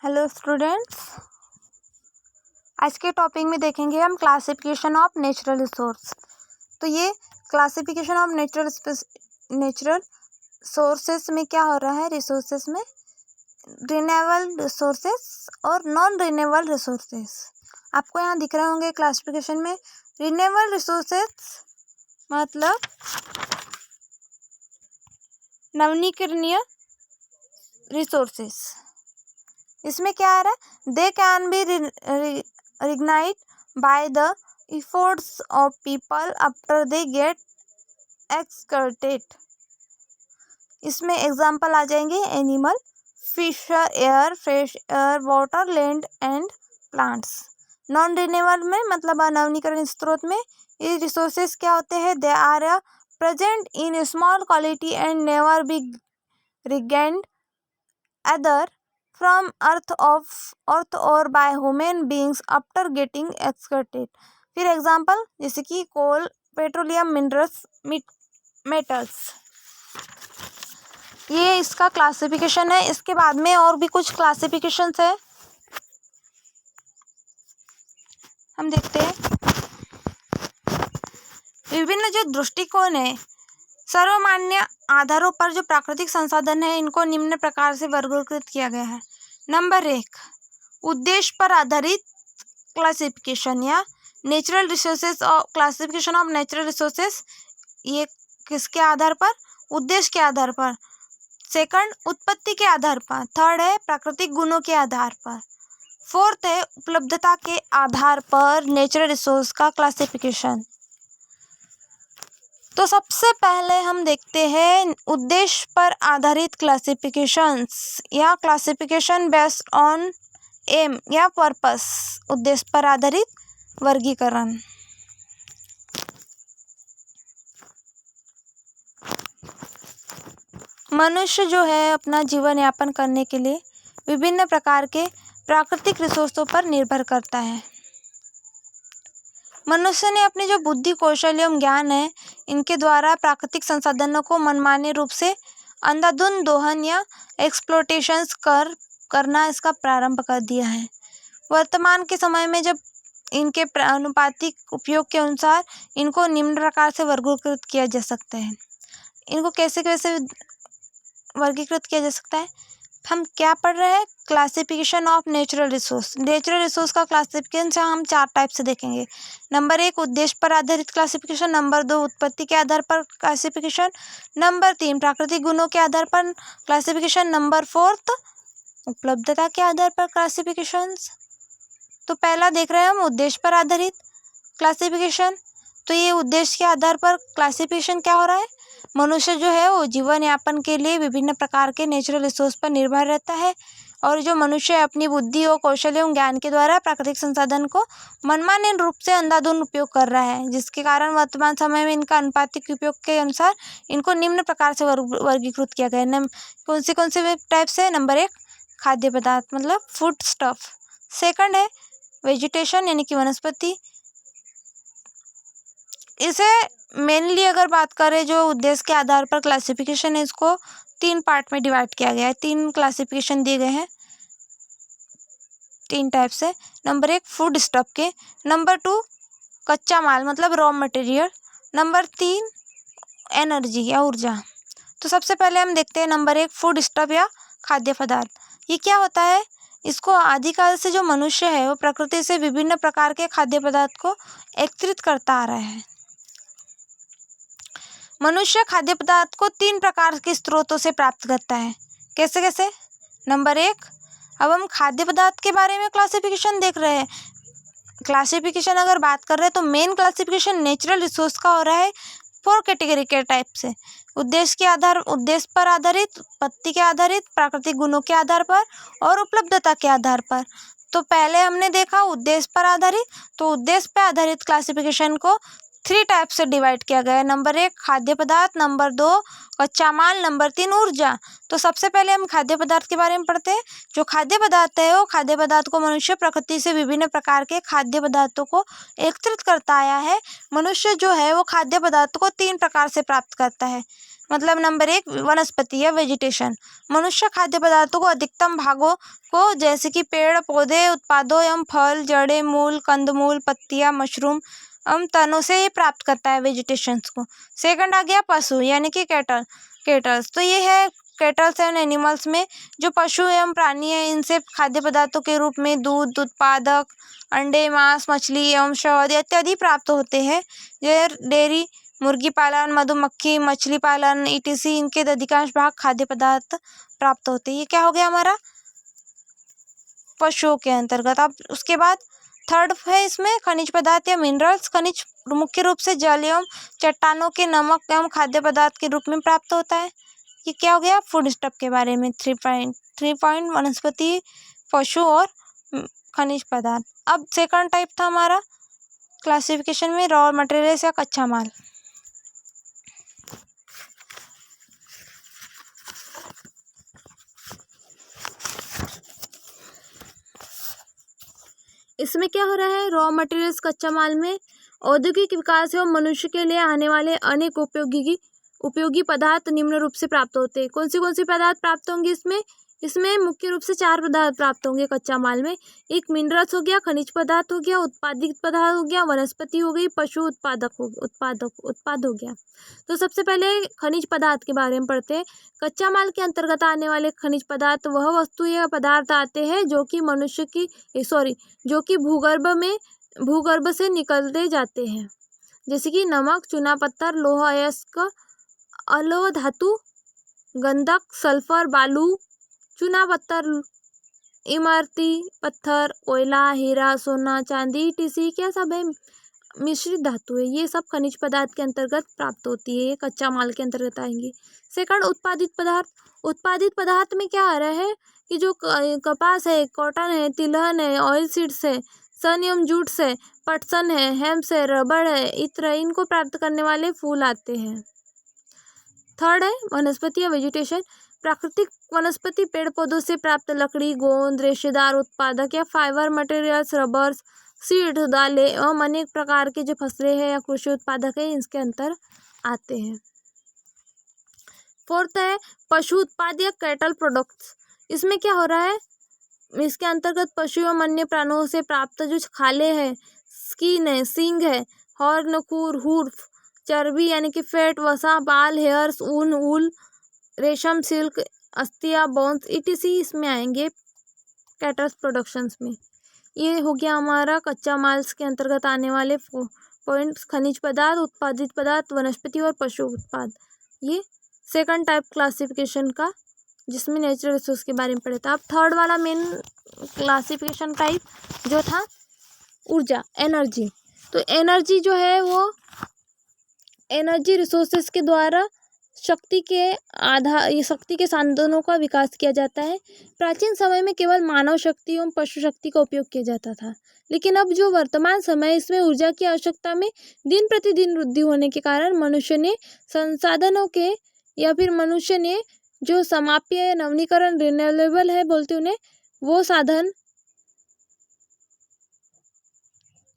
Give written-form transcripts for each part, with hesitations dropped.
Hello students, आज के topic में देखेंगे हम क्लासिफिकेशन ऑफ नेचुरल रिसोर्स। तो ये क्लासिफिकेशन ऑफ नेचुरल सोर्सेस में क्या हो रहा है, रिसोर्सेस में रिन्यूएबल रिसोर्सेस और नॉन रिन्यूएबल रिसोर्सेस। आपको यहाँ दिख रहे होंगे क्लासिफिकेशन में। रिन्यूएबल रिसोर्सेस मतलब नवीकरणीय रिसोर्सेस। इसमें क्या आ रहा है, they can be reignited by the efforts of people after they get exhausted. इसमें एग्जाम्पल आ जाएंगे animal, fish, air, fresh air, water, land and plants. Non renewable में मतलब अनवीकरण स्रोत में ये रिसोर्सेज क्या होते हैं, they are present in small quality and never be regained other from earth or by human beings after getting extracted। फिर example जैसे कि कोल, पेट्रोलियम, मिनरल्स, मेटल्स। ये इसका क्लासिफिकेशन है। इसके बाद में और भी कुछ क्लासिफिकेशंस है, हम देखते हैं। विभिन्न जो दृष्टिकोण है, सर्वमान्य आधारों पर जो प्राकृतिक संसाधन है इनको निम्न प्रकार से वर्गीकृत किया गया है। नंबर 1, उद्देश्य पर आधारित क्लासिफिकेशन या नेचुरल रिसोर्सेज और क्लासिफिकेशन ऑफ नेचुरल रिसोर्सेज। ये किसके आधार पर, उद्देश्य के आधार पर। सेकंड, उत्पत्ति के आधार पर। थर्ड है प्राकृतिक गुणों के आधार पर। फोर्थ है उपलब्धता के आधार पर नेचुरल रिसोर्स का क्लासिफिकेशन। तो सबसे पहले हम देखते हैं उद्देश्य पर आधारित क्लासिफिकेशंस या क्लासिफिकेशन बेस्ड ऑन एम या पर्पस। उद्देश्य पर आधारित वर्गीकरण। मनुष्य जो है अपना जीवन यापन करने के लिए विभिन्न प्रकार के प्राकृतिक रिसोर्सों पर निर्भर करता है। मनुष्य ने अपनी जो बुद्धि, कौशल एवं ज्ञान है इनके द्वारा प्राकृतिक संसाधनों को मनमाने रूप से अंधाधुंध दोहन या एक्सप्लोटेशंस करना इसका प्रारंभ कर दिया है। वर्तमान के समय में जब इनके अनुपातिक उपयोग के अनुसार इनको निम्न प्रकार से वर्गीकृत किया जा सकता है। इनको कैसे कैसे वर्गीकृत किया जा सकता है, हम क्या पढ़ रहे हैं, classification of natural resource. Natural resource का क्लासिफिकेशन हम 4 टाइप से देखेंगे। नंबर 1, उद्देश्य पर आधारित क्लासिफिकेशन। नंबर 2, उत्पत्ति के आधार पर क्लासिफिकेशन। नंबर 3, प्राकृतिक गुणों के आधार पर क्लासिफिकेशन। नंबर 4, उपलब्धता के आधार पर क्लासिफिकेशन। तो पहला देख रहे हैं हम उद्देश्य पर आधारित क्लासिफिकेशन। तो ये उद्देश्य के आधार पर क्लासिफिकेशन क्या हो रहा है, मनुष्य जो है वो जीवन यापन के लिए विभिन्न प्रकार के नेचुरल रिसोर्स पर निर्भर रहता है और जो मनुष्य अपनी बुद्धि और कौशल एवं ज्ञान के द्वारा प्राकृतिक संसाधन को मनमाने रूप से अंधाधुंध उपयोग कर रहा है, जिसके कारण वर्तमान समय में इनका अनुपातिक उपयोग के अनुसार इनको निम्न प्रकार से वर्गीकृत किया गया है। कौन से टाइप से, नंबर 1, खाद्य पदार्थ मतलब फूड स्टफ। सेकंड है वेजिटेशन यानी कि वनस्पति। इसे मेनली अगर बात करें जो उद्देश्य के आधार पर क्लासिफिकेशन है, इसको 3 पार्ट में डिवाइड किया गया है। 3 क्लासिफिकेशन दिए गए हैं 3 टाइप से। नंबर 1 फूड स्टफ के, नंबर 2 कच्चा माल मतलब रॉ मटेरियल, नंबर 3 एनर्जी या ऊर्जा। तो सबसे पहले हम देखते हैं नंबर 1 फूड स्टफ या खाद्य पदार्थ। ये क्या होता है, इसको आदिकाल से जो मनुष्य है वो प्रकृति से विभिन्न प्रकार के खाद्य पदार्थ को एकत्रित करता आ रहा है। मनुष्य खाद्य पदार्थ को 3 प्रकार के स्रोतों से प्राप्त करता है। कैसे कैसे, नंबर 1, अब हम खाद्य पदार्थ के बारे में क्लासिफिकेशन देख रहे हैं। क्लासिफिकेशन अगर बात कर रहे हैं तो मेन क्लासिफिकेशन नेचुरल रिसोर्स का हो रहा है 4 कैटेगरी के टाइप से। उद्देश्य पर आधारित, उत्पत्ति के आधारित, प्राकृतिक गुणों के आधार पर और उपलब्धता के आधार पर। तो पहले हमने देखा उद्देश्य पर आधारित, तो उद्देश्य पर आधारित क्लासिफिकेशन को 3 टाइप से डिवाइड किया गया है। नंबर 1 खाद्य पदार्थ, नंबर 2 कच्चा माल, नंबर 3 ऊर्जा। तो सबसे पहले हम खाद्य पदार्थ के बारे में पढ़ते हैं। जो खाद्य पदार्थ है वो खाद्य पदार्थ को मनुष्य प्रकृति से विभिन्न प्रकार के खाद्य पदार्थों को एकत्रित करता आया है। मनुष्य जो है वो खाद्य पदार्थ को 3 प्रकार से प्राप्त करता है। मतलब नंबर 1 वनस्पति या वेजिटेशन। मनुष्य खाद्य पदार्थों को अधिकतम भागों को जैसे कि पेड़ पौधे उत्पादों एवं फल, जड़ें, मूल, कंदमूल, पत्तियां, मशरूम एवं तनों से ये प्राप्त करता है वेजिटेशंस को। सेकंड आ गया पशु यानी कि कैटल्स। तो ये है कैटल्स एंड एनिमल्स में जो पशु एवं प्राणी है, इनसे खाद्य पदार्थों के रूप में दूध उत्पादक, अंडे, मांस, मछली एवं शहद इत्यादि प्राप्त होते हैं। ये डेयरी, मुर्गी पालन, मधुमक्खी, मछली पालन ईटीसी, इनके अधिकांश भाग खाद्य पदार्थ प्राप्त होते हैं। ये क्या हो गया हमारा पशुओं के अंतर्गत। अब उसके बाद थर्ड है इसमें खनिज पदार्थ या मिनरल्स। खनिज मुख्य रूप से जल एवं चट्टानों के नमक एवं खाद्य पदार्थ के रूप में प्राप्त होता है। ये क्या हो गया फूड स्टफ के बारे में। 3 पॉइंट वनस्पति, पशु और खनिज पदार्थ। अब सेकंड टाइप था हमारा क्लासिफिकेशन में रॉ मटेरियल्स या कच्चा माल। इसमें क्या हो रहा है रॉ मटेरियल्स कच्चा माल में औद्योगिक विकास एवं मनुष्य के लिए आने वाले अनेक उपयोगी पदार्थ निम्न रूप से प्राप्त होते हैं। कौन सी पदार्थ प्राप्त होंगे इसमें मुख्य रूप से 4 पदार्थ प्राप्त होंगे कच्चा माल में। एक मिनरल्स हो गया, खनिज पदार्थ हो गया, उत्पादित पदार्थ हो गया, वनस्पति हो गई, पशु उत्पाद हो गया। तो सबसे पहले खनिज पदार्थ के बारे में पढ़ते हैं। कच्चा माल के अंतर्गत आने वाले खनिज पदार्थ वह वस्तु या पदार्थ आते हैं जो कि भूगर्भ से निकलते जाते हैं, जैसे कि नमक, चूना पत्थर, लोहा अयस्क, अलोह धातु, गंधक, सल्फर, बालू, चूना पत्थर, इमारती पत्थर, कोयला, हीरा, सोना, चांदी ईटीसी क्या सब है मिश्रित धातु है। ये सब खनिज पदार्थ के अंतर्गत प्राप्त होती है, ये कच्चा माल के अंतर्गत आएंगे। सेकंड उत्पादित पदार्थ में क्या आ रहा है कि जो कपास है, कॉटन है, तिलहन है, ऑयल सीड्स है, सन एवं जूट है, पटसन है, हेम्प है, रबड़ है, इत्र, इनको प्राप्त करने वाले फूल आते हैं। थर्ड है वनस्पति या वेजिटेशन। प्राकृतिक वनस्पति पेड़ पौधों से प्राप्त लकड़ी, गोंद, रेशेदार उत्पादक या फाइबर मटेरियल्स, रबर, सीड, दालें एवं अनेक प्रकार के जो फसलें हैं या कृषि उत्पादक है इसके अंतर आते हैं। फोर्थ है पशु उत्पाद या कैटल प्रोडक्ट्स। इसमें क्या हो रहा है इसके अंतर्गत पशु एवं अन्य प्राणियों से प्राप्त जो खाले है, स्किन है, सींग है, हॉर्न, खूर, हुर्फ, चर्बी यानी कि फैट, वसा, बाल, हेयर्स, ऊन, वूल, रेशम, सिल्क, अस्थिया, बोन्स ईटीसी इसमें आएंगे कैटल्स प्रोडक्शंस में। ये हो गया हमारा कच्चा माल के अंतर्गत आने वाले पॉइंट्स, खनिज पदार्थ, उत्पादित पदार्थ, वनस्पति और पशु उत्पाद। ये सेकंड टाइप क्लासिफिकेशन का जिसमें नेचुरल रिसोर्स के बारे में पढ़े था। अब थर्ड वाला मेन क्लासिफिकेशन टाइप जो था ऊर्जा, एनर्जी। तो एनर्जी जो है वो एनर्जी रिसोर्सेज के द्वारा शक्ति के साधनों का विकास किया जाता है। प्राचीन समय में केवल मानव शक्ति एवं पशु शक्ति का उपयोग किया जाता था, लेकिन अब जो वर्तमान समय इसमें ऊर्जा की आवश्यकता में दिन प्रतिदिन वृद्धि होने के कारण मनुष्य ने संसाधनों के या फिर मनुष्य ने जो समाप्य या नवीनीकरण रिन्यूएबल है बोलते उन्हें वो साधन,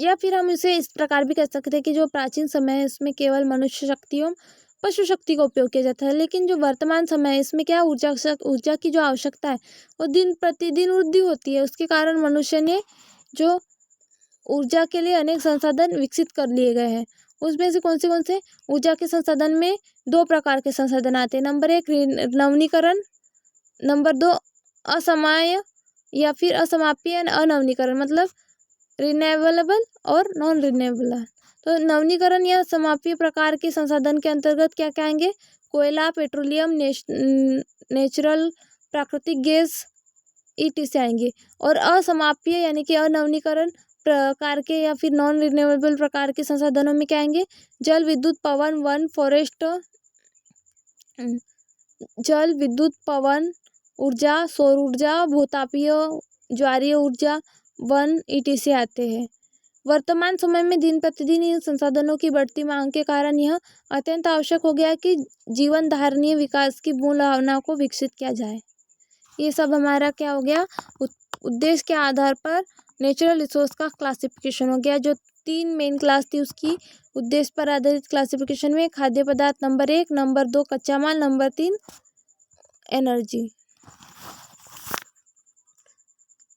या फिर हम इसे इस प्रकार भी कह सकते हैं कि जो प्राचीन समय है इसमें केवल मनुष्य शक्ति एवं पशु शक्ति का उपयोग किया जाता है, लेकिन जो वर्तमान समय है इसमें क्या ऊर्जा की जो आवश्यकता है वो दिन प्रतिदिन वृद्धि होती है। उसके कारण मनुष्य ने जो ऊर्जा के लिए अनेक संसाधन विकसित कर लिए गए हैं। उसमें से कौन से ऊर्जा के संसाधन में 2 प्रकार के संसाधन आते हैं। नंबर 1 नवीनीकरण, नंबर 2 असमाय या फिर असमाप्य अनवीनीकरण, मतलब रिन्यूएबल और नॉन रिन्यूएबल। तो नवीनीकरण या समाप्य प्रकार के संसाधन के अंतर्गत क्या क्या आएंगे, कोयला, पेट्रोलियम, नेचुरल प्राकृतिक गैस ईटीसी आएंगे। और असमाप्य यानी कि अनवीनीकरण प्रकार के या फिर नॉन रिन्यूएबल प्रकार के संसाधनों में क्या आएंगे, जल, विद्युत, पवन, वन, फॉरेस्ट, जल, विद्युत, पवन ऊर्जा, सौर ऊर्जा, भूतापीय, ज्वारीय ऊर्जा, वन ईटीसी आते हैं। वर्तमान समय में दिन प्रतिदिन इन संसाधनों की बढ़ती मांग के कारण यह अत्यंत आवश्यक हो गया कि जीवन धारणीय विकास की मूल भावना को विकसित किया जाए। ये सब हमारा क्या हो गया, उद्देश्य के आधार पर नेचुरल रिसोर्स का क्लासिफिकेशन हो गया। जो 3 मेन क्लास थी उसकी उद्देश्य पर आधारित क्लासिफिकेशन में खाद्य पदार्थ नंबर 1, नंबर 2 कच्चा माल, नंबर 3 एनर्जी।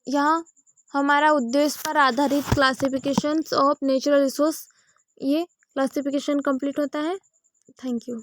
यहाँ हमारा उद्देश्य पर आधारित क्लासिफिकेशंस ऑफ नेचुरल रिसोर्स, ये क्लासिफिकेशन कंप्लीट होता है। Thank you.